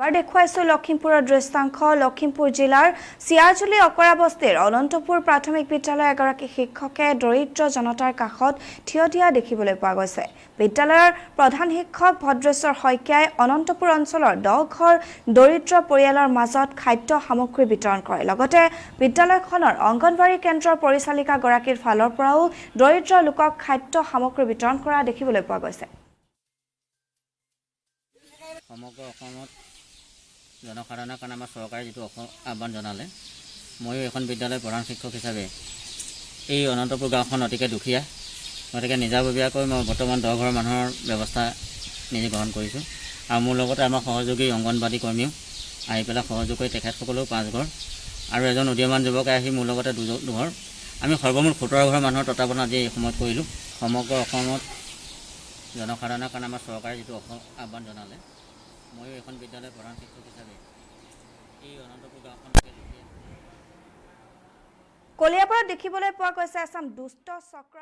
এবাৰ দেখুৱাইছো লখিমপুৰৰ দৃশ্যাংশ। লখিমপুৰ জিলাৰ চিয়াৰজুলি অকৰা বস্তিৰ অনন্তপুৰ প্ৰাথমিক বিদ্যালয়ৰ এগৰাকী শিক্ষকে দৰিদ্ৰ জনতাৰ কাষত থিয় দিয়া দেখিবলৈ পোৱা গৈছে। বিদ্যালয়ৰ প্ৰধান শিক্ষক ভদ্ৰেশ্বৰ শইকীয়াই অনন্তপুৰ অঞ্চলৰ 10 ঘৰ দৰিদ্ৰ পৰিয়ালৰ মাজত খাদ্য সামগ্ৰী বিতৰণ কৰে। লগতে বিদ্যালয়খনৰ অংগনবাড়ী কেন্দ্ৰৰ পৰিচালিকাগৰাকীৰ ফালৰ পৰাও দৰিদ্ৰ লোকক খাদ্য সামগ্ৰী বিতৰণ কৰা দেখিবলৈ পোৱা গৈছে। সমগ্ৰ অসমত জনসাধাৰণৰ কাৰণে আমাৰ চৰকাৰে যিটো আহ্বান জনালে, ময়ো এখন বিদ্যালয়ৰ প্ৰধান শিক্ষক হিচাপে এই অনন্তপুৰ গাঁওখন অতিকে দুখীয়া, গতিকে নিজাববীয়াকৈ মই বৰ্তমান 10 ঘৰ মানুহৰ ব্যৱস্থা নিজে গ্ৰহণ কৰিছোঁ। আৰু মোৰ লগতে আমাৰ সহযোগী অংগনবাড়ী কৰ্মীও আহি পেলাই সহযোগ কৰি তেখেতসকলেও 5 ঘৰ আৰু এজন উদীয়মান যুৱকে আহি মোৰ লগতে 2 ঘৰ, আমি সৰ্বমুঠ 17 ঘৰ মানুহৰ তত্বাৱধান আজি এই সময়ত কৰিলোঁ। সমগ্ৰ অসমত জনসাধাৰণৰ কাৰণে আমাৰ চৰকাৰে যিটো আহ্বান জনালে, ময়ো এখন বিদ্যালয়ৰ প্ৰধান শিক্ষক হিচাপে এই অনন্তপুৰ গাঁওখন কলিয়াপাৰত দেখিবলৈ পোৱা গৈছে এচাম দুষ্ট চক্ৰ।